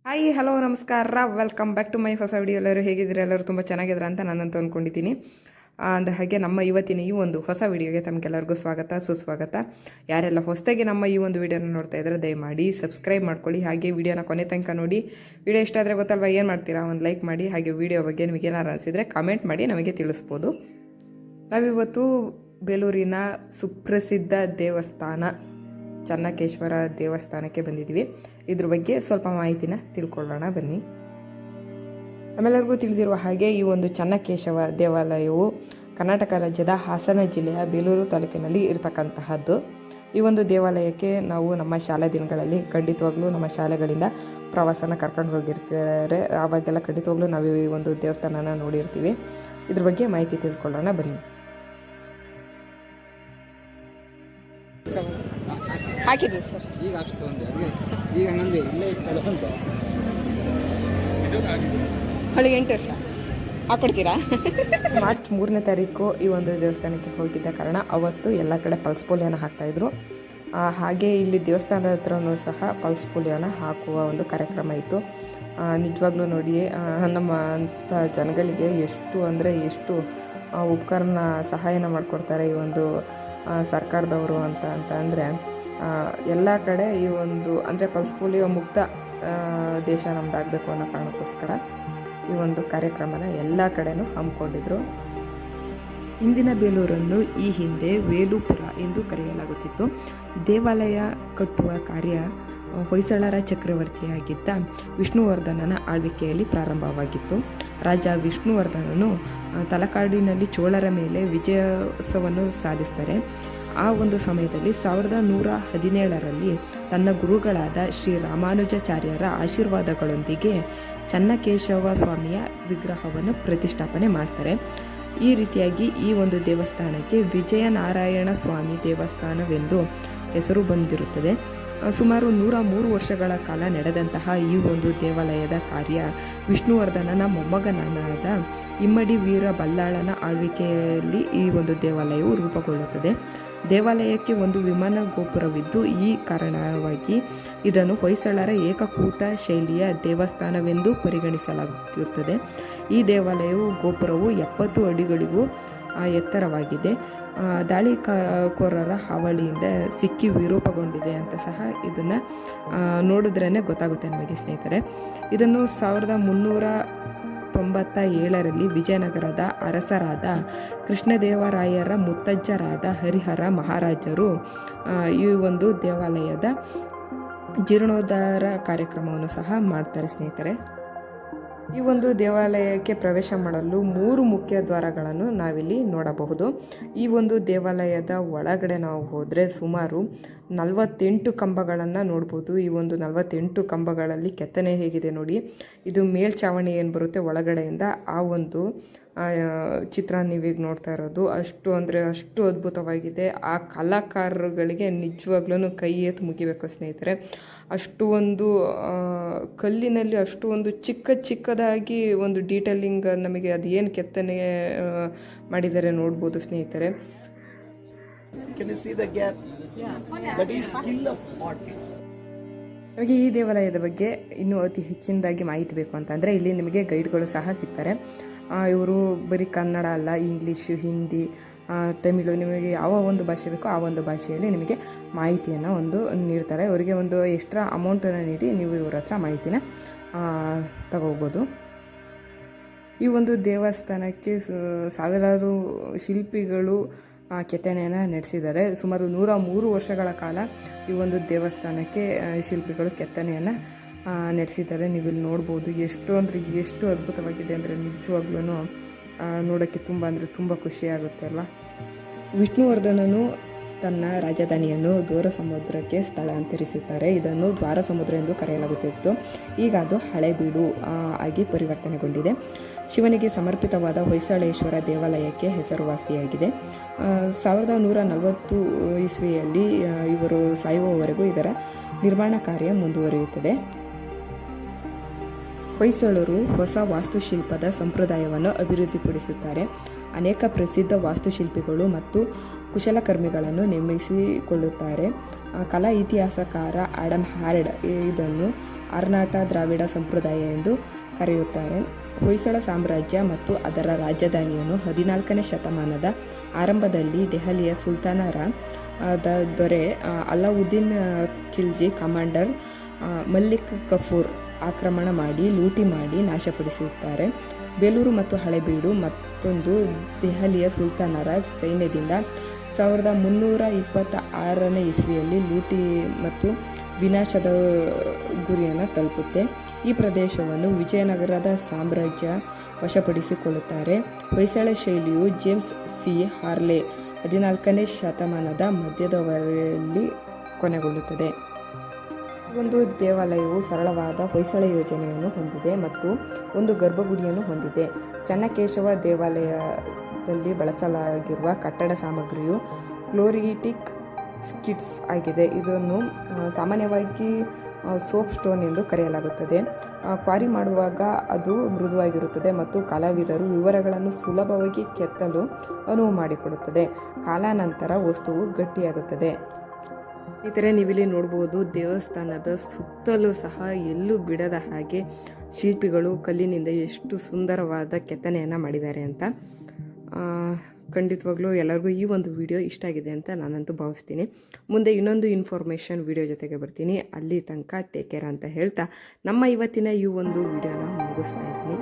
Hi hello ನಮಸ್ಕಾರ, welcome back to my ಹೊಸ video. ಎಲ್ಲರೂ ಹೇಗಿದ್ದೀರಾ? ಎಲ್ಲರೂ ತುಂಬ ಚೆನ್ನಾಗಿದ್ದೀರಾ ಅಂತ ನಾನಂತೂ ಅಂದ್ಕೊಂಡಿದ್ದೀನಿ. ಅಂದ ಹಾಗೆ ನಮ್ಮ ಇವತ್ತಿನ ಈ ಒಂದು ಹೊಸ ವಿಡಿಯೋಗೆ ತಮಗೆಲ್ಲರಿಗೂ ಸ್ವಾಗತ ಸುಸ್ವಾಗತ. ಯಾರೆಲ್ಲ ಹೊಸದಾಗಿ ನಮ್ಮ ಈ ಒಂದು ವಿಡಿಯೋನ ನೋಡ್ತಾ ಇದ್ದಾರೆ ದಯಮಾಡಿ ಸಬ್ಸ್ಕ್ರೈಬ್ ಮಾಡ್ಕೊಳ್ಳಿ. ಹಾಗೆ ವಿಡಿಯೋನ ಕೊನೆ ತನಕ ನೋಡಿ. ವಿಡಿಯೋ ಇಷ್ಟ ಆದರೆ ಗೊತ್ತಲ್ವ ಏನು ಮಾಡ್ತೀರಾ, ಒಂದು ಲೈಕ್ ಮಾಡಿ. ಹಾಗೆ ವಿಡಿಯೋ ಬಗ್ಗೆ ನಿಮಗೆ ಏನಾರು ಅನಿಸಿದರೆ ಕಾಮೆಂಟ್ ಮಾಡಿ ನಮಗೆ ತಿಳಿಸ್ಬೋದು. ನಾವಿವತ್ತು ಬೇಲೂರಿನ ಸುಪ್ರಸಿದ್ಧ ದೇವಸ್ಥಾನ ಚನ್ನಕೇಶ್ವರ ದೇವಸ್ಥಾನಕ್ಕೆ ಬಂದಿದ್ದೀವಿ. ಇದ್ರ ಬಗ್ಗೆ ಸ್ವಲ್ಪ ಮಾಹಿತಿನ ತಿಳ್ಕೊಳ್ಳೋಣ ಬನ್ನಿ. ನಮ್ಮೆಲ್ಲರಿಗೂ ತಿಳಿದಿರುವ ಹಾಗೆ ಈ ಒಂದು ಚನ್ನಕೇಶವ ದೇವಾಲಯವು ಕರ್ನಾಟಕ ರಾಜ್ಯದ ಹಾಸನ ಜಿಲ್ಲೆಯ ಬೇಲೂರು ತಾಲೂಕಿನಲ್ಲಿ ಇರತಕ್ಕಂತಹದ್ದು. ಈ ಒಂದು ದೇವಾಲಯಕ್ಕೆ ನಾವು ನಮ್ಮ ಶಾಲಾ ದಿನಗಳಲ್ಲಿ ಖಂಡಿತವಾಗ್ಲೂ ನಮ್ಮ ಶಾಲೆಗಳಿಂದ ಪ್ರವಾಸನ ಕರ್ಕೊಂಡು ಹೋಗಿರ್ತಾರೆ. ಆವಾಗೆಲ್ಲ ಖಂಡಿತವಾಗ್ಲೂ ನಾವು ಈ ಒಂದು ದೇವಸ್ಥಾನನ ನೋಡಿರ್ತೀವಿ. ಇದ್ರ ಬಗ್ಗೆ ಮಾಹಿತಿ ತಿಳ್ಕೊಳ್ಳೋಣ ಬನ್ನಿ. ಹಾಕಿದ್ವಿ ಸರ್, ಈಗ ಹೊಳಿಗೆ 8 ವರ್ಷ ಹಾಕೊಡ್ತೀರಾ? ಮಾರ್ಚ್ 3ನೇ ತಾರೀಕು ಈ ಒಂದು ದೇವಸ್ಥಾನಕ್ಕೆ ಹೋಗಿದ್ದ ಕಾರಣ ಅವತ್ತು ಎಲ್ಲ ಕಡೆ ಪಲ್ಸ್ ಪೋಲಿಯೋನ ಹಾಕ್ತಾಯಿದ್ರು. ಹಾಗೆ ಇಲ್ಲಿ ದೇವಸ್ಥಾನದ ಹತ್ರನೂ ಸಹ ಪಲ್ಸ್ ಪೋಲಿಯೋನ ಹಾಕುವ ಒಂದು ಕಾರ್ಯಕ್ರಮ ಇತ್ತು. ನಿಜವಾಗ್ಲೂ ನೋಡಿ, ನಮ್ಮ ಅಂಥ ಜನಗಳಿಗೆ ಎಷ್ಟು ಅಂದರೆ ಎಷ್ಟು ಉಪಕರಣ ಸಹಾಯನ ಮಾಡಿಕೊಡ್ತಾರೆ ಈ ಒಂದು ಸರ್ಕಾರದವರು ಅಂತ ಅಂದರೆ ಎಲ್ಲ ಕಡೆ ಈ ಒಂದು ಅಂದರೆ ಪಲ್ಸ್ ಪೋಲಿಯೋ ಮುಕ್ತ ದೇಶ ನಮ್ಮದಾಗಬೇಕು ಅನ್ನೋ ಕಾರಣಕ್ಕೋಸ್ಕರ ಈ ಒಂದು ಕಾರ್ಯಕ್ರಮನ ಎಲ್ಲ ಕಡೆನೂ ಹಮ್ಮಿಕೊಂಡಿದ್ರು. ಇಂದಿನ ಬೇಲೂರನ್ನು ಈ ಹಿಂದೆ ವೇಲುಪುರ ಎಂದು ಕರೆಯಲಾಗುತ್ತಿತ್ತು. ದೇವಾಲಯ ಕಟ್ಟುವ ಕಾರ್ಯ ಹೊಯ್ಸಳರ ಚಕ್ರವರ್ತಿಯಾಗಿದ್ದ ವಿಷ್ಣುವರ್ಧನನ ಆಳ್ವಿಕೆಯಲ್ಲಿ ಪ್ರಾರಂಭವಾಗಿತ್ತು. ರಾಜ ವಿಷ್ಣುವರ್ಧನನು ತಲಕಾಡಿನಲ್ಲಿ ಚೋಳರ ಮೇಲೆ ವಿಜಯೋತ್ಸವವನ್ನು ಸಾಧಿಸ್ತಾರೆ. ಆ ಒಂದು ಸಮಯದಲ್ಲಿ 1117ರಲ್ಲಿ ತನ್ನ ಗುರುಗಳಾದ ಶ್ರೀ ರಾಮಾನುಜಾಚಾರ್ಯರ ಆಶೀರ್ವಾದಗಳೊಂದಿಗೆ ಚನ್ನಕೇಶವ ಸ್ವಾಮಿಯ ವಿಗ್ರಹವನ್ನು ಪ್ರತಿಷ್ಠಾಪನೆ ಮಾಡ್ತಾರೆ. ಈ ರೀತಿಯಾಗಿ ಈ ಒಂದು ದೇವಸ್ಥಾನಕ್ಕೆ ವಿಜಯನಾರಾಯಣ ಸ್ವಾಮಿ ದೇವಸ್ಥಾನವೆಂದು ಹೆಸರು ಬಂದಿರುತ್ತದೆ. ಸುಮಾರು 103 ವರ್ಷಗಳ ಕಾಲ ನಡೆದಂತಹ ಈ ಒಂದು ದೇವಾಲಯದ ಕಾರ್ಯ ವಿಷ್ಣುವರ್ಧನನ ಮೊಮ್ಮಗನಾದ ಇಮ್ಮಡಿ ವೀರ ಬಲ್ಲಾಳನ ಆಳ್ವಿಕೆಯಲ್ಲಿ ಈ ಒಂದು ದೇವಾಲಯವು ರೂಪುಗೊಳ್ಳುತ್ತದೆ. ದೇವಾಲಯಕ್ಕೆ ಒಂದು ವಿಮಾನ ಗೋಪುರವಿದ್ದು ಈ ಕಾರಣವಾಗಿ ಇದನ್ನು ಹೊಯ್ಸಳರ ಏಕಕೂಟ ಶೈಲಿಯ ದೇವಸ್ಥಾನವೆಂದು ಪರಿಗಣಿಸಲಾಗುತ್ತದೆ. ಈ ದೇವಾಲಯವು ಗೋಪುರವು 70 ಅಡಿಗಳಿಗೂ ಎತ್ತರವಾಗಿದೆ. ದಾಳಿಕೋರರ ಹಾವಳಿಯಿಂದ ಸಿಕ್ಕಿ ವಿರೂಪಗೊಂಡಿದೆ ಅಂತ ಸಹ ಇದನ್ನು ನೋಡಿದ್ರೇ ಗೊತ್ತಾಗುತ್ತೆ ನಮಗೆ ಸ್ನೇಹಿತರೆ. ಇದನ್ನು 1397ರಲ್ಲಿ ವಿಜಯನಗರದ ಅರಸರಾದ ಕೃಷ್ಣದೇವರಾಯರ ಮುತ್ತಜ್ಜರಾದ ಹರಿಹರ ಮಹಾರಾಜರು ಈ ಒಂದು ದೇವಾಲಯದ ಜೀರ್ಣೋದ್ಧಾರ ಕಾರ್ಯಕ್ರಮವನ್ನು ಸಹ ಮಾಡ್ತಾರೆ ಸ್ನೇಹಿತರೆ. ಈ ಒಂದು ದೇವಾಲಯಕ್ಕೆ ಪ್ರವೇಶ ಮಾಡಲು 3 ಮುಖ್ಯ ದ್ವಾರಗಳನ್ನು ನಾವಿಲ್ಲಿ ನೋಡಬಹುದು. ಈ ಒಂದು ದೇವಾಲಯದ ಒಳಗಡೆ ನಾವು ಹೋದರೆ ಸುಮಾರು 48 ಕಂಬಗಳನ್ನು ನೋಡ್ಬೋದು. ಈ ಒಂದು 48 ಕಂಬಗಳಲ್ಲಿ ಕೆತ್ತನೆ ಹೇಗಿದೆ ನೋಡಿ. ಇದು ಮೇಲ್ಛಾವಣಿ ಏನು ಬರುತ್ತೆ ಒಳಗಡೆಯಿಂದ ಆ ಒಂದು ಚಿತ್ರ ನೀವೀಗ ನೋಡ್ತಾ ಇರೋದು ಅಷ್ಟು ಅಂದರೆ ಅಷ್ಟು ಅದ್ಭುತವಾಗಿದೆ. ಆ ಕಲಾಕಾರರುಗಳಿಗೆ ನಿಜವಾಗ್ಲೂ ಕೈ ಎತ್ತು ಮುಗಿಬೇಕು ಸ್ನೇಹಿತರೆ. ಅಷ್ಟು ಒಂದು ಕಲ್ಲಿನಲ್ಲಿ ಅಷ್ಟು ಒಂದು ಚಿಕ್ಕದಾಗಿ ಒಂದು ಡೀಟೇಲಿಂಗ್ ನಮಗೆ ಅದು ಏನು ಕೆತ್ತನೆ ಮಾಡಿದ್ದಾರೆ ನೋಡ್ಬೋದು ಸ್ನೇಹಿತರೆ. ನಮಗೆ ಈ ದೇವಾಲಯದ ಬಗ್ಗೆ ಇನ್ನೂ ಅತಿ ಹೆಚ್ಚಿನದಾಗಿ ಮಾಹಿತಿ ಬೇಕು ಅಂತಂದರೆ ಇಲ್ಲಿ ನಿಮಗೆ ಗೈಡ್ಗಳು ಸಹ ಸಿಗ್ತಾರೆ. ಇವರು ಬರೀ ಕನ್ನಡ ಅಲ್ಲ, ಇಂಗ್ಲೀಷು, ಹಿಂದಿ, ತಮಿಳು, ನಿಮಗೆ ಯಾವ ಒಂದು ಭಾಷೆ ಬೇಕೋ ಆ ಒಂದು ಭಾಷೆಯಲ್ಲಿ ನಿಮಗೆ ಮಾಹಿತಿಯನ್ನು ಒಂದು ನೀಡ್ತಾರೆ. ಅವರಿಗೆ ಒಂದು ಎಕ್ಸ್ಟ್ರಾ ಅಮೌಂಟನ್ನು ನೀಡಿ ನೀವು ಇವ್ರ ಹತ್ರ ಮಾಹಿತಿನ ತಗೋಬೋದು. ಈ ಒಂದು ದೇವಸ್ಥಾನಕ್ಕೆ ಸಾವಿರಾರು ಶಿಲ್ಪಿಗಳು ಕೆತ್ತನೆಯನ್ನು ನಡೆಸಿದ್ದಾರೆ. ಸುಮಾರು 103 ವರ್ಷಗಳ ಕಾಲ ಈ ಒಂದು ದೇವಸ್ಥಾನಕ್ಕೆ ಶಿಲ್ಪಿಗಳು ಕೆತ್ತನೆಯನ್ನು ನಡೆಸಿದ್ದಾರೆ. ನೀವು ಇಲ್ಲಿ ನೋಡ್ಬೋದು. ಎಷ್ಟು ಅದ್ಭುತವಾಗಿದೆ ಅಂದರೆ ನಿಜವಾಗ್ಲೂ ನೋಡೋಕ್ಕೆ ತುಂಬ ಖುಷಿಯಾಗುತ್ತೆ ಅಲ್ವಾ. ವಿಷ್ಣುವರ್ಧನನು ತನ್ನ ರಾಜಧಾನಿಯನ್ನು ದ್ವಾರ ಸಮುದ್ರಕ್ಕೆ ಸ್ಥಳಾಂತರಿಸುತ್ತಾರೆ. ಇದನ್ನು ದ್ವಾರ ಸಮುದ್ರ ಎಂದು ಕರೆಯಲಾಗುತ್ತಿತ್ತು. ಈಗ ಅದು ಹಳೆಬೀಡು ಆಗಿ ಪರಿವರ್ತನೆಗೊಂಡಿದೆ. ಶಿವನಿಗೆ ಸಮರ್ಪಿತವಾದ ಹೊಯ್ಸಳೇಶ್ವರ ದೇವಾಲಯಕ್ಕೆ ಹೆಸರುವಾಸಿಯಾಗಿದೆ. 1140 ಇಸ್ವಿಯಲ್ಲಿ ಇವರು ಸಾಯುವವರೆಗೂ ಇದರ ನಿರ್ಮಾಣ ಕಾರ್ಯ ಮುಂದುವರಿಯುತ್ತದೆ. ಹೊಯ್ಸಳರು ಹೊಸ ವಾಸ್ತುಶಿಲ್ಪದ ಸಂಪ್ರದಾಯವನ್ನು ಅಭಿವೃದ್ಧಿಪಡಿಸುತ್ತಾರೆ. ಅನೇಕ ಪ್ರಸಿದ್ಧ ವಾಸ್ತುಶಿಲ್ಪಿಗಳು ಮತ್ತು ಕುಶಲಕರ್ಮಿಗಳನ್ನು ನೇಮಿಸಿಕೊಳ್ಳುತ್ತಾರೆ. ಕಲಾ ಇತಿಹಾಸಕಾರ ಆಡಮ್ ಹ್ಯಾರ್ಡ್ ಇದನ್ನು ಆರ್ನಾಟ ದ್ರಾವಿಡ ಸಂಪ್ರದಾಯ ಎಂದು ಕರೆಯುತ್ತಾರೆ. ಹೊಯ್ಸಳ ಸಾಮ್ರಾಜ್ಯ ಮತ್ತು ಅದರ ರಾಜಧಾನಿಯನ್ನು 14ನೇ ಶತಮಾನದ ಆರಂಭದಲ್ಲಿ ದೆಹಲಿಯ ಸುಲ್ತಾನರ ದೊರೆ ಅಲಾವುದ್ದೀನ್ ಖಿಲ್ಜಿ ಕಮಾಂಡರ್ ಮಲ್ಲಿಕ್ ಕಫೂರ್ ಆಕ್ರಮಣ ಮಾಡಿ ಲೂಟಿ ಮಾಡಿ ನಾಶಪಡಿಸುತ್ತಾರೆ. ಬೇಲೂರು ಮತ್ತು ಹಳೆಬೀಡು ಮತ್ತೊಂದು ದೆಹಲಿಯ ಸುಲ್ತಾನರ ಸೈನ್ಯದಿಂದ 1326ನೇ ಇಸ್ವಿಯಲ್ಲಿ ಲೂಟಿ ಮತ್ತು ವಿನಾಶದ ಗುರಿಯನ್ನು ತಲುಪುತ್ತೆ. ಈ ಪ್ರದೇಶವನ್ನು ವಿಜಯನಗರದ ಸಾಮ್ರಾಜ್ಯ ವಶಪಡಿಸಿಕೊಳ್ಳುತ್ತಾರೆ. ಹೊಯ್ಸಳ ಶೈಲಿಯು ಜೇಮ್ಸ್ ಸಿ ಹಾರ್ಲೆ 14ನೇ ಶತಮಾನದ ಮಧ್ಯದವರೆಯಲ್ಲಿ ಕೊನೆಗೊಳ್ಳುತ್ತದೆ. ಒಂದು ದೇವಾಲಯವು ಸರಳವಾದ ಹೊಯ್ಸಳ ಯೋಜನೆಯನ್ನು ಹೊಂದಿದೆ ಮತ್ತು ಒಂದು ಗರ್ಭಗುಡಿಯನ್ನು ಹೊಂದಿದೆ. ಚನ್ನಕೇಶವ ದೇವಾಲಯದಲ್ಲಿ ಬಳಸಲಾಗಿರುವ ಕಟ್ಟಡ ಸಾಮಗ್ರಿಯು ಕ್ಲೋರಿಟಿಕ್ ಸ್ಕಿಟ್ಸ್ ಆಗಿದೆ. ಇದನ್ನು ಸಾಮಾನ್ಯವಾಗಿ ಸೋಪ್ ಸ್ಟೋನ್ ಎಂದು ಕರೆಯಲಾಗುತ್ತದೆ. ಕ್ವಾರಿ ಮಾಡುವಾಗ ಅದು ಮೃದುವಾಗಿರುತ್ತದೆ ಮತ್ತು ಕಲಾವಿದರು ವಿವರಗಳನ್ನು ಸುಲಭವಾಗಿ ಕೆತ್ತಲು ಅನುವು ಮಾಡಿಕೊಡುತ್ತದೆ. ಕಾಲಾನಂತರ ವಸ್ತುವು ಗಟ್ಟಿಯಾಗುತ್ತದೆ. ಈ ಥರ ನೀವಿಲ್ಲಿ ನೋಡ್ಬೋದು, ದೇವಸ್ಥಾನದ ಸುತ್ತಲೂ ಸಹ ಎಲ್ಲೂ ಬಿಡದ ಹಾಗೆ ಶಿಲ್ಪಿಗಳು ಕಲ್ಲಿನಿಂದ ಎಷ್ಟು ಸುಂದರವಾದ ಕೆತ್ತನೆಯನ್ನು ಮಾಡಿದ್ದಾರೆ ಅಂತ. ಖಂಡಿತವಾಗ್ಲೂ ಎಲ್ಲರಿಗೂ ಈ ಒಂದು ವಿಡಿಯೋ ಇಷ್ಟ ಆಗಿದೆ ಅಂತ ನಾನಂತೂ ಭಾವಿಸ್ತೀನಿ. ಮುಂದೆ ಇನ್ನೊಂದು ಇನ್ಫಾರ್ಮೇಷನ್ ವಿಡಿಯೋ ಜೊತೆಗೆ ಬರ್ತೀನಿ. ಅಲ್ಲಿ ತನಕ ಟೇಕ್ ಕೇರ್ ಅಂತ ಹೇಳ್ತಾ ನಮ್ಮ ಇವತ್ತಿನ ಈ ಒಂದು ವಿಡಿಯೋನ ಮುಗಿಸ್ತಾ ಇದ್ದೀನಿ.